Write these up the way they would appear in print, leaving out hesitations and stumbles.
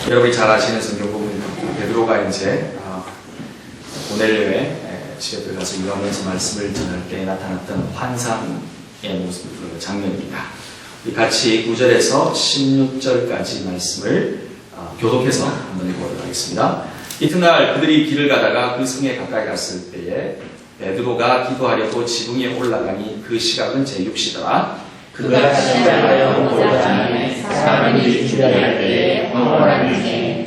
여러분이 잘 아시는 성경 부분입니다. 베드로가 이제 고넬료의 집에 들어가서 유하면서 말씀을 전할 때 나타났던 환상의 모습, 장면입니다. 우리 같이 9절에서 16절까지 말씀을 교독해서 한번 읽어보도록 하겠습니다. 이튿날 그들이 길을 가다가 그 성에 가까이 갔을 때에 베드로가 기도하려고 지붕에 올라가니 그 시각은 제6시더라. 그가 시작하여 보자니 사람이 주저할 때에 황홀한 중에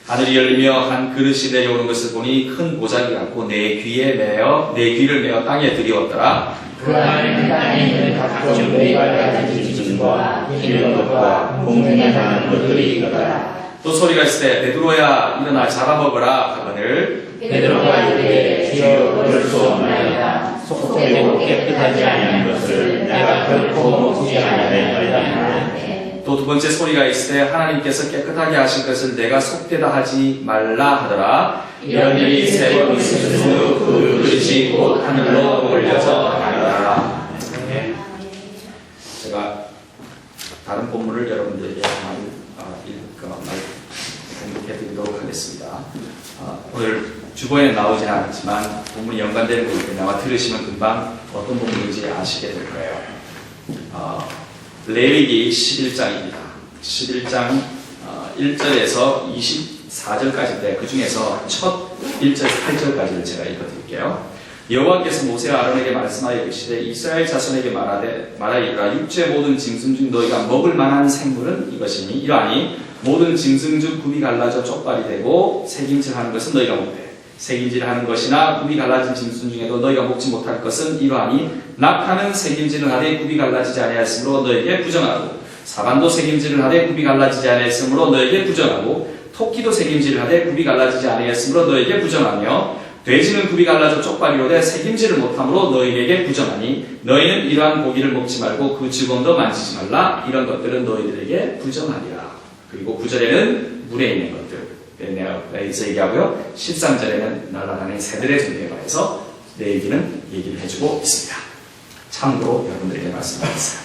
하늘이 열리며 한 그릇이 내려오는 것을 보니 큰 보자기 같고 내 귀를 메어 땅에 들이었더라. 그 안에는 땅에 있는 각종 네발가지 짐승과 기는 것과 공중에 사는 것들이 있더라. 또 소리가 있을 때 베드로야 일어나 잡아먹으라 하거늘 베드로가 이르되 주여 그럴 수 없나이다. 속되고 깨끗하지 아니한 것을 내가 결코 먹지 아니하리이다. 또 두 번째 소리가 있을 때 하나님께서 깨끗하게 하신 것을 내가 속되다 하지 말라 하더라. 이런 일이 세 번 있은 후 그 그릇이 곧 하늘로 올려져 가더라. 제가 다른 본문을 여러분들에게 공독해드리도록 하겠습니다. 오늘 주보에는 나오진 않았지만 본문이 연관되는 거기 때문에 아마 들으시면 금방 어떤 본문인지 아시게 될 거예요. 레위기 11장입니다. 11장 1절에서 24절까지인데 그 중에서 첫 1절, 8절까지를 제가 읽어드릴게요. 여호와께서 모세와 아론에게 말씀하여 이르시되 이스라엘 자손에게 말하이르라. 육지의 모든 짐승 중 너희가 먹을 만한 생물은 이것이니 이러하니 모든 짐승 중 굽이 갈라져 쪽발이 되고 새김질하는 것은 너희가 못해. 새김질하는 것이나 굽이 갈라진 짐승 중에도 너희가 먹지 못할 것은 이러하니 낙타는 새김질을 하되 굽이 갈라지지 아니하였으므로 너에게 부정하고 사반도 새김질을 하되 굽이 갈라지지 아니하였으므로 너에게 부정하고 토끼도 새김질을 하되 굽이 갈라지지 아니하였으므로 너에게 부정하며 돼지는 굽이 갈라져 쪽발이로되 새김질을 못하므로 너희에게 부정하니 너희는 이러한 고기를 먹지 말고 그 주검도 만지지 말라. 이런 것들은 너희들에게 부정하리라. 그리고 9절에는 물에 있는 것들 내서 얘기하고요. 13절에는 날아다니는 새들의 존재에 관해서 얘기를 해주고 있습니다. 참고로 여러분들에게 말씀드렸어요.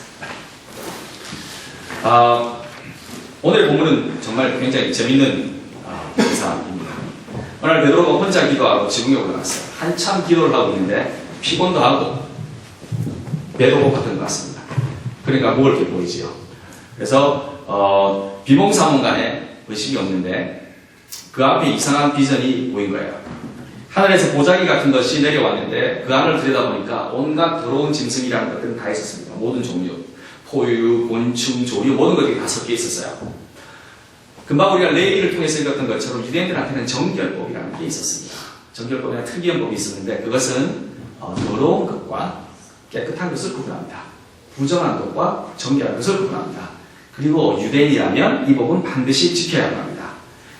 오늘 본문은 정말 굉장히 재밌는 기사입니다. 오늘 베드로가 혼자 기도하고 지붕에 올라갔어요. 한참 기도를 하고 있는데 피곤도 하고 배도 고팠던 것 같습니다. 그러니까 먹을 게 보이지요. 그래서 비몽사몽간에 의식이 없는데 그 앞에 이상한 비전이 보인 거예요. 하늘에서 보자기 같은 것이 내려왔는데 그 안을 들여다보니까 온갖 더러운 짐승이라는 것들은 다 있었습니다. 모든 종류, 포유, 곤충, 조류 모든 것들이 다 섞여 있었어요. 금방 우리가 레위기를 통해서 읽었던 것처럼 유대인들한테는 정결법이라는 게 있었습니다. 정결법이나 특이한 법이 있었는데 그것은 더러운 것과 깨끗한 것을 구분합니다. 부정한 것과 정결한 것을 구분합니다. 그리고 유대인이라면 이 법은 반드시 지켜야 합니다.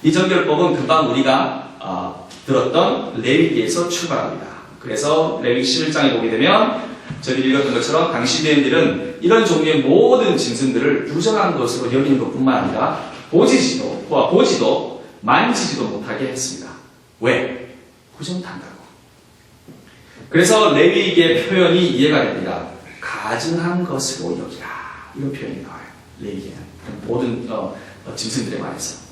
이 정결법은 금방 우리가 들었던 레위기에서 출발합니다. 그래서 레위기 11장에 보게 되면 저희 읽었던 것처럼 당시 유대인들은 이런 종류의 모든 짐승들을 부정한 것으로 여기는 것뿐만 아니라 보지도 만지지도 못하게 했습니다. 왜? 부정한다고. 그래서 레위기의 표현이 이해가 됩니다. 가증한 것으로 여기라. 이런 표현이 나와요. 레위기는 모든 짐승들에 관해서.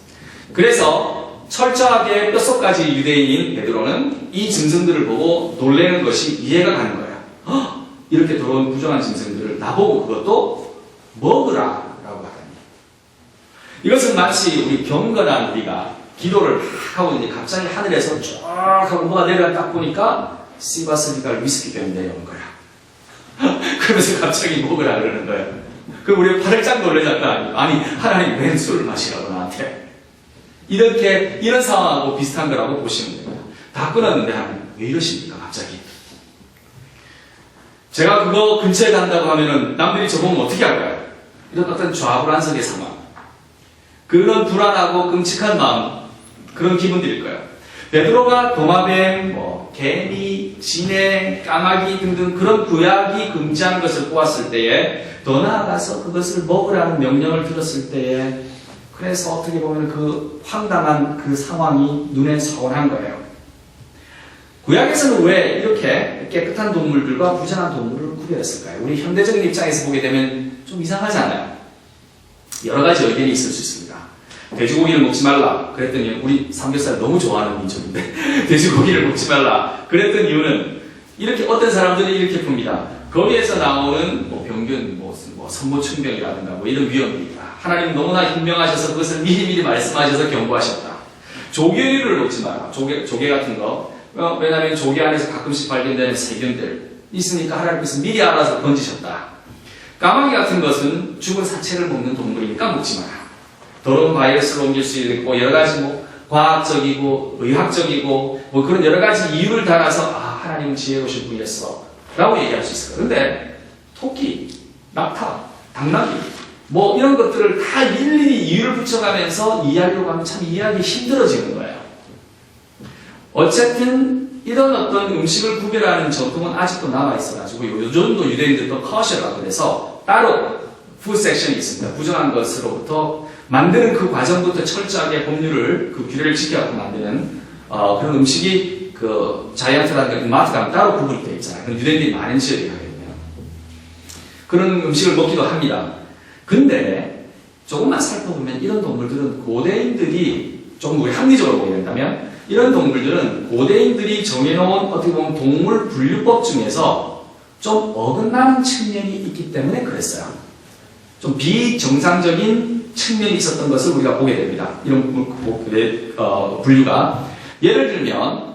그래서 철저하게 뼛속까지 유대인인 베드로는 이 짐승들을 보고 놀라는 것이 이해가 가는 거예요. 이렇게 더러운 부정한 짐승들을 나보고 그것도 먹으라 라고 하다니. 이것은 마치 우리 경건한 우리가 기도를 막 하고 있는데 갑자기 하늘에서 쭉 하고 뭐가 내려가 딱 보니까 씨바스니까 위스키병이 내려온 거야. 그러면서 갑자기 먹으라 그러는 거예요. 그럼 우리가 팔짝 놀라잖아. 아니 하나님 웬 술을 마시라고 나한테. 이런 상황하고 비슷한 거라고 보시면 돼요. 다 끊었는데 하나님 왜 이러십니까 갑자기. 제가 그거 근처에 간다고 하면은 남들이 저보면 어떻게 할까요? 이런 어떤 좌불안석의 상황. 그런 불안하고 끔찍한 마음, 그런 기분들일 거예요. 베드로가 도마뱀, 개미, 진해, 까마귀 등등 그런 구약이 금지한 것을 보았을 때에 더 나아가서 그것을 먹으라는 명령을 들었을 때에 그래서 어떻게 보면 그 황당한 그 상황이 눈에 선한 거예요. 구약에서는 왜 이렇게 깨끗한 동물들과 부정한 동물을 구별했을까요? 우리 현대적인 입장에서 보게 되면 좀 이상하지 않아요? 여러 가지 의견이 있을 수 있습니다. 돼지고기를 먹지 말라 그랬더니 우리 삼겹살 너무 좋아하는 민족인데 돼지고기를 먹지 말라 그랬던 이유는 이렇게 어떤 사람들이 이렇게 풉니다. 거기에서 나오는 뭐 병균, 선모충병이라든가 뭐 이런 위험이 하나님 너무나 현명하셔서 그것을 미리미리 말씀하셔서 경고하셨다. 조개를 먹지 마라. 조개 같은 거. 왜냐하면 조개 안에서 가끔씩 발견되는 세균들 있으니까 하나님께서 미리 알아서 던지셨다. 까마귀 같은 것은 죽은 사체를 먹는 동물이니까 먹지 마라. 더러운 바이러스로 옮길 수 있고 여러 가지 과학적이고 의학적이고 그런 여러 가지 이유를 달아서 하나님은 지혜로우신 분이었어 라고 얘기할 수 있어요. 그런데 토끼, 낙타, 당나귀 이런 것들을 다 일일이 이유를 붙여가면서 이해하려고 하면 참 이해하기 힘들어지는 거예요. 어쨌든 이런 어떤 음식을 구별하는 전통은 아직도 남아있어가지고 요즘도 유대인들도 커셔라고 그래서 따로 푸드 섹션이 있습니다. 부정한 것으로부터 만드는 그 과정부터 철저하게 법률을 규례를 지켜서 만드는 그런 음식이 자이언트라든가 이마트 가면 따로 구분이 되어 있잖아요. 그럼 유대인들이 많은 지역에 가거든요. 그런 음식을 먹기도 합니다. 근데 조금만 살펴보면 이런 동물들은 고대인들이 조금 우리 합리적으로 보게 된다면 이런 동물들은 고대인들이 정해놓은 어떻게 보면 동물 분류법 중에서 좀 어긋나는 측면이 있기 때문에 그랬어요. 좀 비정상적인 측면이 있었던 것을 우리가 보게 됩니다. 이런 분류가. 예를 들면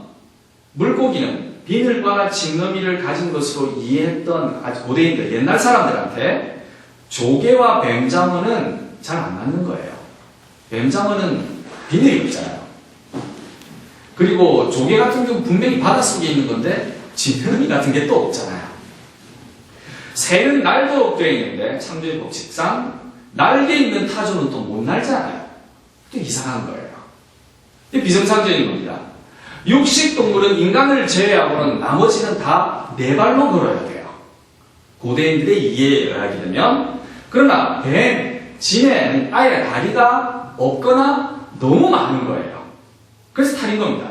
물고기는 비늘과 징너미를 가진 것으로 이해했던 아주 고대인들, 옛날 사람들한테 조개와 뱀장어는 잘 안 맞는 거예요. 뱀장어는 비늘이 없잖아요. 그리고 조개 같은 경우는 분명히 바닷속에 있는 건데 징너미 같은 게 또 없잖아요. 새는 날도 되어 있는데 창조의 법칙상 날개 있는 타조는 또 못 날잖아요. 또 이상한 거예요. 이게 비정상적인 겁니다. 육식동물은 인간을 제외하고는 나머지는 다 네 발로 걸어야 돼요. 고대인들의 이해에 의하게 되면. 그러나 뱀, 진해는 아예 다리가 없거나 너무 많은 거예요. 그래서 탈인 겁니다.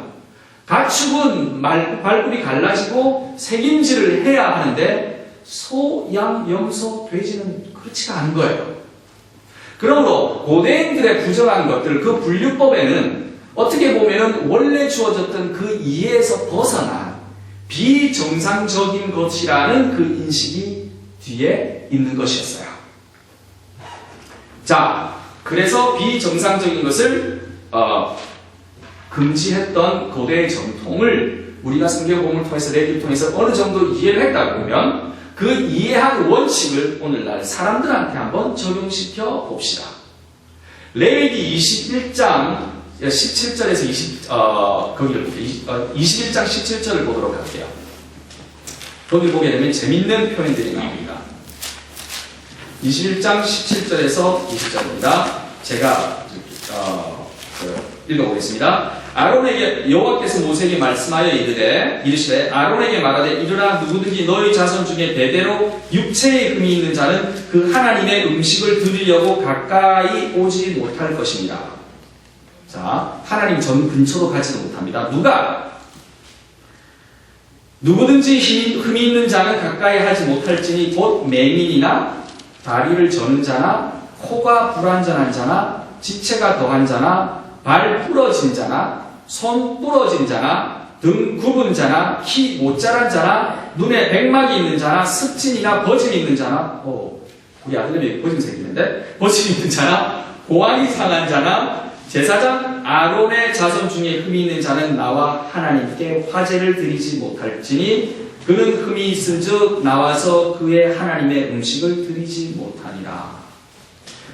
가축은 발굽이 갈라지고 색임질을 해야 하는데 소, 양, 염소, 돼지는 그렇지가 않은 거예요. 그러므로 고대인들의 부정한 것들, 그 분류법에는 어떻게 보면 원래 주어졌던 그 이해에서 벗어난 비정상적인 것이라는 그 인식이 뒤에 있는 것이었어요. 자, 그래서 비정상적인 것을 금지했던 고대의 전통을 우리가 성경복음을 통해서 레위기를 통해서 어느 정도 이해를 했다고 보면 그 이해한 원칙을 오늘날 사람들한테 한번 적용시켜 봅시다. 레위기 21장 17절에서 21장 17절을 보도록 할게요. 거기 보게 되면 재밌는 표현들이 나옵니다. 21장 17절에서 20절입니다. 제가 읽어보겠습니다. 아론에게 여호와께서 모세에게 말씀하여 이르시되 아론에게 말하되 이르라 누구든지 너희 자손 중에 대대로 육체에 흠이 있는 자는 그 하나님의 음식을 드리려고 가까이 오지 못할 것입니다. 자, 하나님 전 근처도 가지도 못합니다. 누구든지 흠이 있는 자는 가까이 하지 못할지니 곧 맹인이나 다리를 저는 자나 코가 불완전한 자나 지체가 더한 자나 발 부러진 자나 손 부러진 자나 등 굽은 자나 키 못 자란 자나 눈에 백막이 있는 자나 습진이나 버짐이 있는 자나 우리 아들님이 버짐 생기는데 버짐이 있는 자나 고환이 상한 자나 제사장 아론의 자손 중에 흠이 있는 자는 나와 하나님께 화제를 드리지 못할지니 그는 흠이 있은즉 나와서 그의 하나님의 음식을 드리지 못하니라.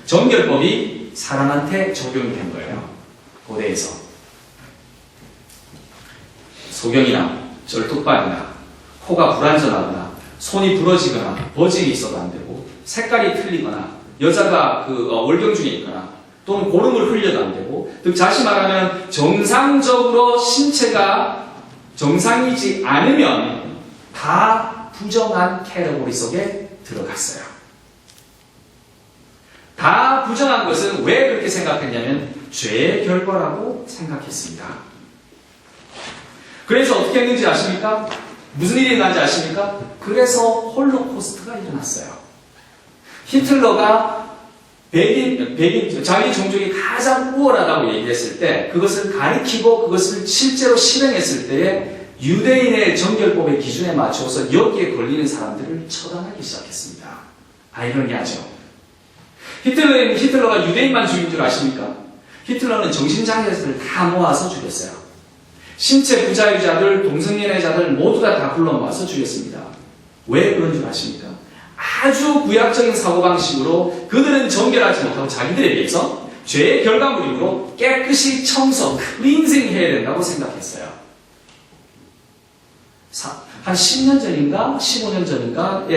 정결법이 사람한테 적용이 된 거예요. 고대에서 소경이나 절뚝발이나 코가 불완전하거나 손이 부러지거나 버짐이 있어도 안 되고 색깔이 틀리거나 여자가 월경 중에 있거나 또는 고름을 흘려도 안 되고 즉 다시 말하면 정상적으로 신체가 정상이지 않으면 다 부정한 캐러고리 속에 들어갔어요. 다 부정한 것은 왜 그렇게 생각했냐면 죄의 결과라고 생각했습니다. 그래서 어떻게 했는지 아십니까? 무슨 일이 일어난지 아십니까? 그래서 홀로코스트가 일어났어요. 히틀러가 자기 종족이 가장 우월하다고 얘기했을 때 그것을 가리키고 그것을 실제로 실행했을 때에 유대인의 정결법의 기준에 맞춰서 여기에 걸리는 사람들을 처단하기 시작했습니다. 아이러니하죠. 히틀러가 유대인만 죽인 줄 아십니까? 히틀러는 정신장애자들을 다 모아서 죽였어요. 신체 부자유자들, 동성연애자들 모두 다 불러 모아서 죽였습니다. 왜 그런 줄 아십니까? 아주 구약적인 사고방식으로 그들은 정결하지 못하고 자기들에 비해서 죄의 결과물이므로 깨끗이 청소, 클린징 해야 된다고 생각했어요. 한 10년 전인가 15년 전인가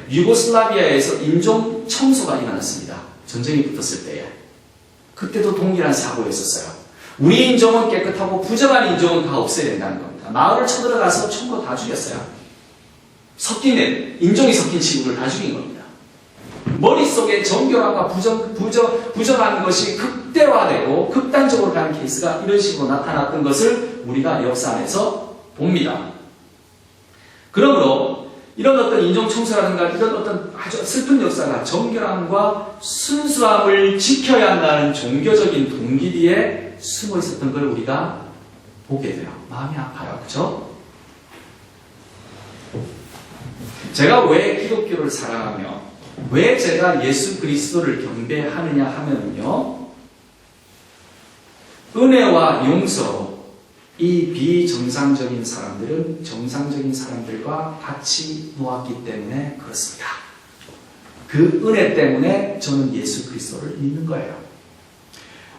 유고슬라비아에서 인종 청소가 일어났습니다. 전쟁이 붙었을 때에. 그때도 동일한 사고가 있었어요. 우리 인종은 깨끗하고 부정한 인종은 다 없애야 된다는 겁니다. 마을을 쳐들어가서 총으로 다 죽였어요. 인종이 섞인 친구를 다 죽인 겁니다. 머릿속에 정결함과 부정한 것이 극대화되고 극단적으로 가는 케이스가 이런 식으로 나타났던 것을 우리가 역사 안에서 봅니다. 그러므로 이런 어떤 인종청소라든가 이런 어떤 아주 슬픈 역사가 정결함과 순수함을 지켜야 한다는 종교적인 동기 뒤에 숨어 있었던 걸 우리가 보게 돼요. 마음이 아파요. 그렇죠? 제가 왜 기독교를 사랑하며 왜 제가 예수 그리스도를 경배하느냐 하면요, 은혜와 용서로 이 비정상적인 사람들은 정상적인 사람들과 같이 놓았기 때문에 그렇습니다. 그 은혜 때문에 저는 예수 그리스도를 믿는 거예요.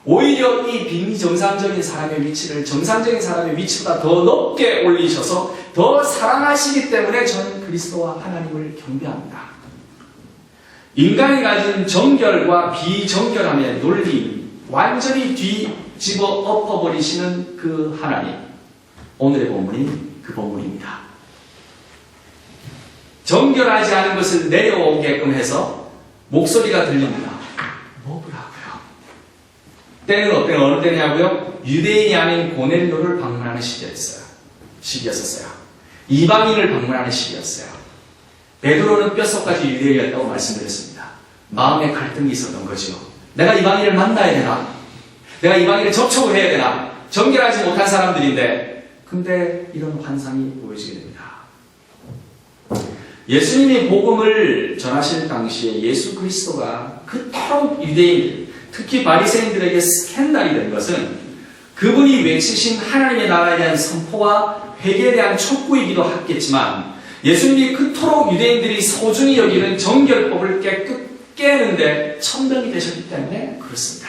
오히려 이 비정상적인 사람의 위치를 정상적인 사람의 위치보다 더 높게 올리셔서 더 사랑하시기 때문에 저는 그리스도와 하나님을 경배합니다. 인간이 가진 정결과 비정결함의 논리 완전히 뒤집어 엎어버리시는 그 하나님, 오늘의 본문이 그 본문입니다. 정결하지 않은 것을 내려오게끔 해서 목소리가 들립니다. 먹으라고요. 때는 어느 때냐고요? 유대인이 아닌 고넬료를 방문하는 시기였었어요. 이방인을 방문하는 시기였어요. 베드로는 뼛속까지 유대인이었다고 말씀드렸습니다. 마음의 갈등이 있었던 거죠. 내가 이방인을 만나야 되나? 내가 이방인을 접촉을 해야 되나? 정결하지 못한 사람들인데, 근데 이런 환상이 보여지게 됩니다. 예수님이 복음을 전하실 당시에 예수 그리스도가 그토록 유대인들, 특히 바리새인들에게 스캔들이 된 것은 그분이 외치신 하나님의 나라에 대한 선포와 회개에 대한 촉구이기도 했겠지만, 예수님이 그토록 유대인들이 소중히 여기는 정결법을 깨는데 천명이 되셨기 때문에 그렇습니다.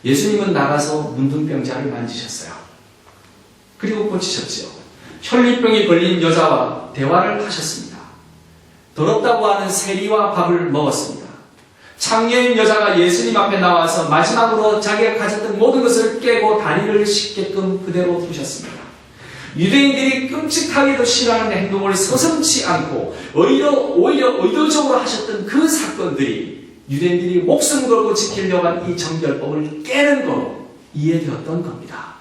예수님은 나가서 문둥병자를 만지셨어요. 그리고 고치셨지요. 혈리병이 걸린 여자와 대화를 하셨습니다. 더럽다고 하는 세리와 밥을 먹었습니다. 창녀인 여자가 예수님 앞에 나와서 마지막으로 자기가 가졌던 모든 것을 깨고 다리를 씻게끔 그대로 두셨습니다. 유대인들이 끔찍하게도 싫어하는 행동을 서슴지 않고 오히려 의도적으로 하셨던 그 사건들이 유대인들이 목숨 걸고 지키려고 한 이 정결법을 깨는 거로 이해되었던 겁니다.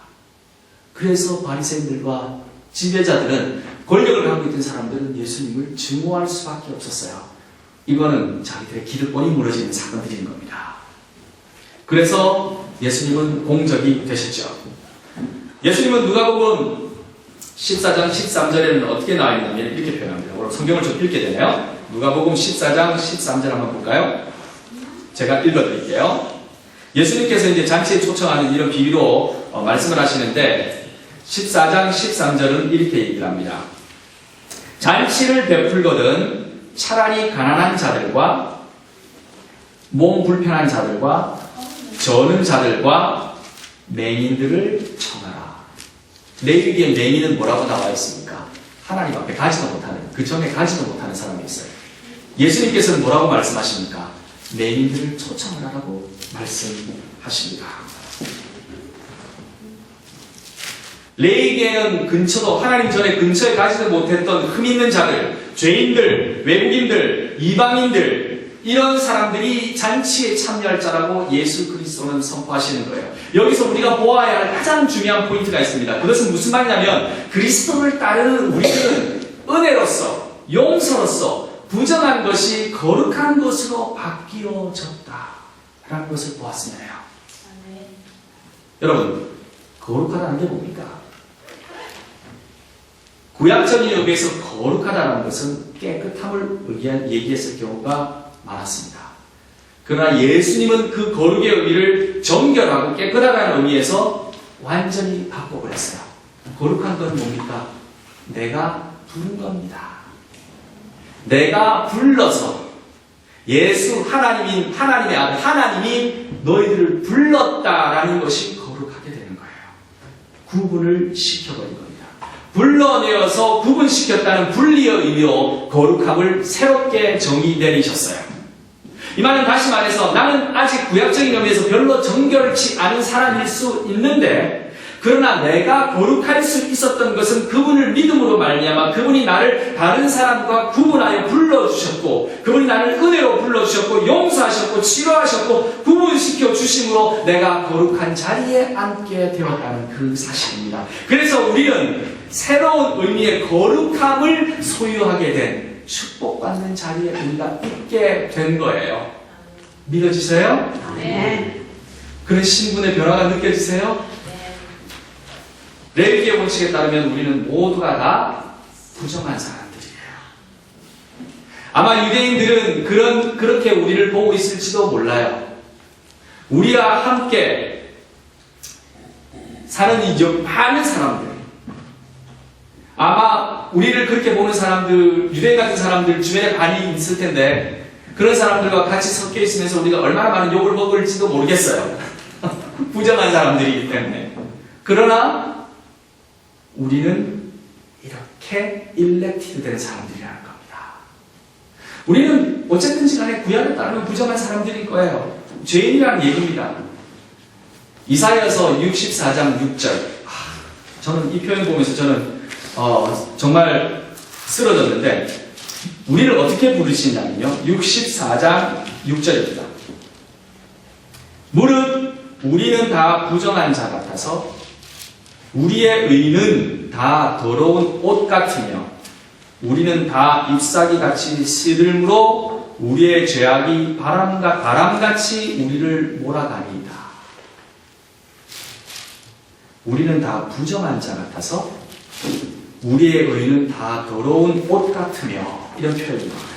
그래서 바리새인들과 지배자들은, 권력을 갖고 있던 사람들은 예수님을 증오할 수밖에 없었어요. 이거는 자기들의 기득권이 무너지는 사건들인 겁니다. 그래서 예수님은 공적이 되셨죠. 예수님은 누가복음 14장 13절에는 어떻게 나와 있냐면 이렇게 표현합니다. 오늘 성경을 좀 읽게 되네요. 누가복음 14장 13절 한번 볼까요? 제가 읽어드릴게요. 예수님께서 이제 잔치에 초청하는 이런 비유로 말씀을 하시는데 14장 13절은 이렇게 얘기를 합니다. 잔치를 베풀거든 차라리 가난한 자들과 몸 불편한 자들과 저는 자들과 맹인들을 청하라. 레위기에 맹인은 뭐라고 나와 있습니까? 하나님 앞에 가지도 못하는, 그 전에 가지도 못하는 사람이 있어요. 예수님께서는 뭐라고 말씀하십니까? 맹인들을 초청을 하라고 말씀하십니다. 레위기에는 근처도, 하나님 전에 근처에 가지도 못했던 흠 있는 자들, 죄인들, 외국인들, 이방인들, 이런 사람들이 잔치에 참여할 자라고 예수 그리스도는 선포하시는 거예요. 여기서 우리가 보아야 할 가장 중요한 포인트가 있습니다. 그것은 무슨 말이냐면 그리스도를 따르는 우리들은 은혜로서, 용서로서, 부정한 것이 거룩한 것으로 바뀌어졌다 라는 것을 보았으면 해요. 여러분, 거룩하다는 게 뭡니까? 구약적인 의미에서 거룩하다는 것은 깨끗함을 얘기했을 경우가 많았습니다. 그러나 예수님은 그 거룩의 의미를 정결하고 깨끗하다는 의미에서 완전히 바꿔버렸어요. 거룩한 건 뭡니까? 내가 부른 겁니다. 내가 불러서 예수 하나님의 아들 하나님이 너희들을 불렀다라는 것이 거룩하게 되는 거예요. 구분을 시켜버린 겁니다. 불러내어서 구분시켰다는 분리의 의미로 거룩함을 새롭게 정의 내리셨어요. 이 말은 다시 말해서 나는 아직 구약적인 의미에서 별로 정결치 않은 사람일 수 있는데 그러나 내가 거룩할 수 있었던 것은 그분을 믿음으로 말미암아 그분이 나를 다른 사람과 구분하여 불러주셨고 그분이 나를 은혜로 불러주셨고 용서하셨고 치료하셨고 구분시켜 주심으로 내가 거룩한 자리에 앉게 되었다는 그 사실입니다. 그래서 우리는 새로운 의미의 거룩함을 소유하게 된 축복받는 자리에 우리가 있게 된 거예요. 믿어지세요? 네. 그런 신분의 변화가 느껴지세요? 레위기의 원칙에 따르면 우리는 모두가 다 부정한 사람들이에요. 아마 유대인들은 그렇게 우리를 보고 있을지도 몰라요. 우리와 함께 사는 이 많은 사람들, 아마 우리를 그렇게 보는 사람들, 유대인 같은 사람들 주변에 많이 있을 텐데 그런 사람들과 같이 섞여 있으면서 우리가 얼마나 많은 욕을 먹을지도 모르겠어요. 부정한 사람들이기 때문에. 그러나 우리는 이렇게 일렉티드 된 사람들이라는 겁니다. 우리는 어쨌든지 간에 구약에 따르면 부정한 사람들일 거예요. 죄인이라는 얘기입니다. 이사야서 64장 6절. 저는 이 표현 보면서 저는 정말 쓰러졌는데 우리를 어떻게 부르시냐면요. 64장 6절입니다. 무릇 우리는 다 부정한 자 같아서 우리의 의는 다 더러운 옷 같으며 우리는 다 잎사귀같이 시들므로 우리의 죄악이 바람같이 우리를 몰아다니다. 우리는 다 부정한 자 같아서 우리의 의는 다 더러운 옷 같으며 이런 표현이 나와요.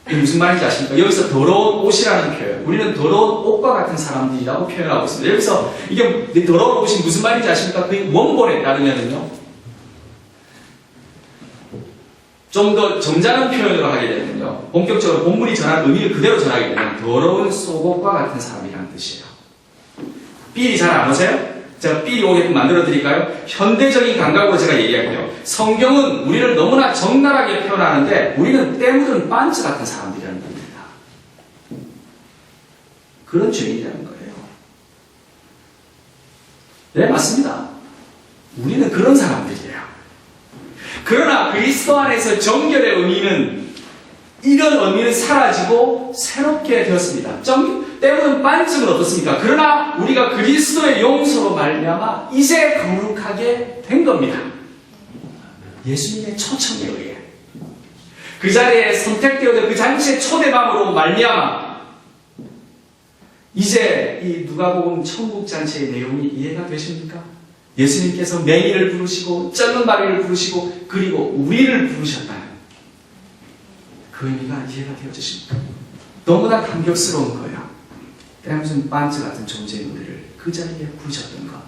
이게 무슨 말인지 아십니까? 여기서 더러운 옷이라는 표현, 우리는 더러운 옷과 같은 사람들이라고 표현하고 있습니다. 여기서 이게 더러운 옷이 무슨 말인지 아십니까? 그 원본에 따르면요, 좀 더 점잖은 표현으로 하게 되면요, 본격적으로 본문이 전한 의미를 그대로 전하게 되면 더러운 속옷과 같은 사람이라는 뜻이에요. 삘이 잘 안 오세요? 제가 삘이 오게끔 만들어 드릴까요? 현대적인 감각으로 제가 얘기할게요. 성경은 우리를 너무나 적나라하게 표현하는데 우리는 때 묻은 반츠 같은 사람들이라는 겁니다. 그런 죄인이라는 거예요. 네, 맞습니다. 우리는 그런 사람들이에요. 그러나 그리스도 안에서 정결의 의미는, 이런 의미는 사라지고 새롭게 되었습니다. 때묻은 반쯤은 어떻습니까? 그러나 우리가 그리스도의 용서로 말미암아 이제 거룩하게 된 겁니다. 예수님의 초청에 의해 그 자리에 선택되어져 그 잔치의 초대함으로 말미암아 이제 이 누가복음 천국 잔치의 내용이 이해가 되십니까? 예수님께서 맹인을 부르시고 쩌는 바리를 부르시고 그리고 우리를 부르셨다는 그 의미가 이해가 되어지십니까? 너무나 감격스러운 거예요. 때무슨 반츠 같은 존재인 우리를 그 자리에 부르셨던 것,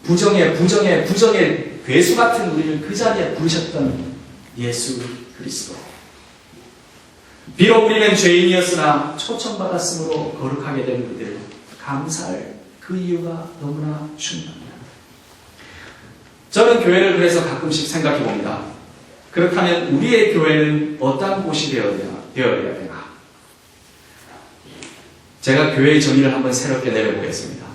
부정의 괴수 같은 우리를 그 자리에 부르셨던 예수 그리스도. 비록 우리는 죄인이었으나 초청받았으므로 거룩하게 된 우리들, 감사할 그 이유가 너무나 충분합니다. 저는 교회를 그래서 가끔씩 생각해 봅니다. 그렇다면 우리의 교회는 어떤 곳이 되어야 되나? 제가 교회의 정의를 한번 새롭게 내려보겠습니다.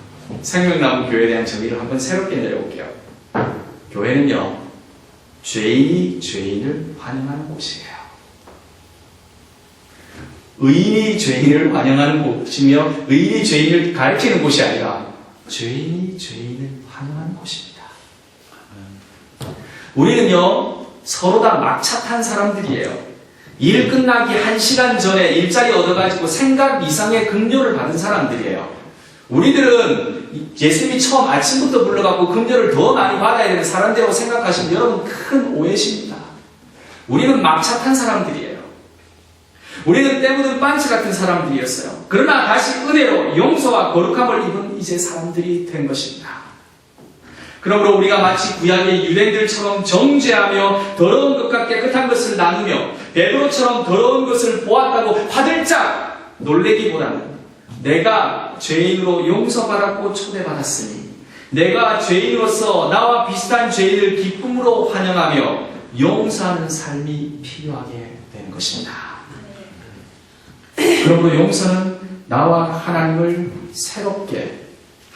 생명나무 교회에 대한 정의를 한번 새롭게 내려볼게요. 교회는요, 죄인이 죄인을 환영하는 곳이에요. 의인이 죄인을 환영하는 곳이며 의인이 죄인을 가르치는 곳이 아니라 죄인이 죄인을 환영하는 곳입니다. 우리는요, 서로 다 막차 탄 사람들이에요. 일 끝나기 1시간 전에 일자리 얻어가지고 생각 이상의 급료를 받은 사람들이에요. 우리들은 예수님이 처음 아침부터 불러갖고 급료를 더 많이 받아야 되는 사람들이라고 생각하시면 여러분 큰 오해십니다. 우리는 막차 탄 사람들이에요. 우리는 때 묻은 반치 같은 사람들이었어요. 그러나 다시 은혜로 용서와 거룩함을 입은 이제 사람들이 된 것입니다. 그러므로 우리가 마치 구약의 유대인들처럼 정죄하며 더러운 것과 깨끗한 것을 나누며 베드로처럼 더러운 것을 보았다고 화들짝 놀래기보다는 내가 죄인으로 용서받았고 초대받았으니 내가 죄인으로서 나와 비슷한 죄인을 기쁨으로 환영하며 용서하는 삶이 필요하게 되는 것입니다. 그러므로 용서는 나와 하나님을 새롭게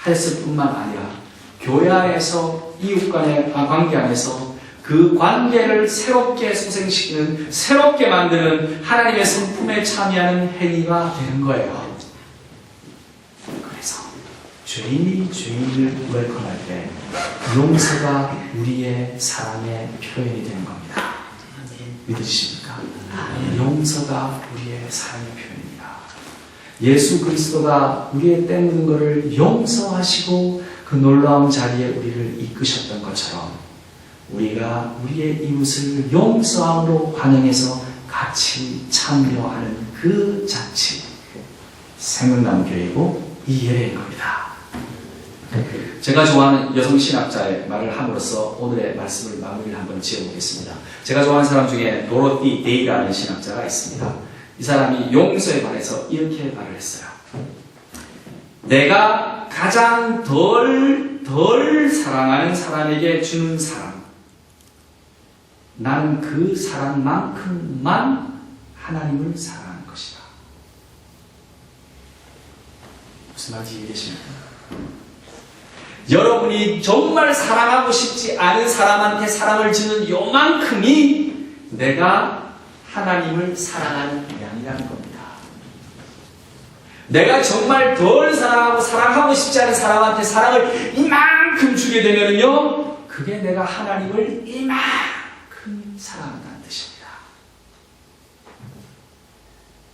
했을 뿐만 아니라 교회 안에서 이웃 간의 관계 안에서 그 관계를 새롭게 소생시키는, 새롭게 만드는 하나님의 성품에 참여하는 행위가 되는 거예요. 그래서 죄인이 죄인을 웰컴할 때 용서가 우리의 사랑의 표현이 되는 겁니다. 믿으십니까? 용서가 우리의 사랑의 표현입니다. 예수 그리스도가 우리의 때 묻은 것을 용서하시고 그 놀라운 자리에 우리를 이끄셨던 것처럼 우리가 우리의 이웃을 용서함으로 환영해서 같이 참여하는 그 자치, 생명나무 교회이고 이 예배인 겁니다. 제가 좋아하는 여성 신학자의 말을 함으로써 오늘의 말씀을 마무리를 한번 지어보겠습니다. 제가 좋아하는 사람 중에 도로티 데이라는 신학자가 있습니다. 이 사람이 용서에 관해서 이렇게 말을 했어요. 내가 가장 덜 사랑하는 사람에게 주는 사랑, 나는 그 사랑만큼만 하나님을 사랑하는 것이다. 무슨 말인지 이해되십니까? 여러분이 정말 사랑하고 싶지 않은 사람한테 사랑을 주는 요만큼이 내가 하나님을 사랑하는 양이라는 겁니다. 내가 정말 덜 사랑하고 사랑하고 싶지 않은 사람한테 사랑을 이만큼 주게 되면요, 그게 내가 하나님을 이만큼 사랑한다는 뜻입니다.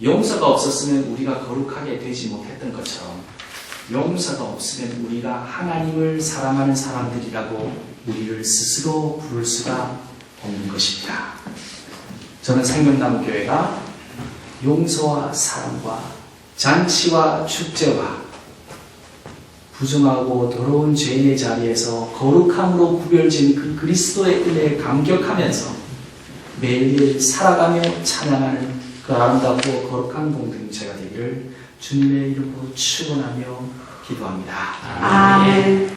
용서가 없었으면 우리가 거룩하게 되지 못했던 것처럼 용서가 없으면 우리가 하나님을 사랑하는 사람들이라고 우리를 스스로 부를 수가 없는 것입니다. 저는 생명나무 교회가 용서와 사랑과 잔치와 축제와 부정하고 더러운 죄인의 자리에서 거룩함으로 구별진 그 그리스도의 은혜에 감격하면서 매일매일 살아가며 찬양하는 그 아름답고 거룩한 공동체가 되기를 주님의 이름으로 축원하며 기도합니다. 아멘.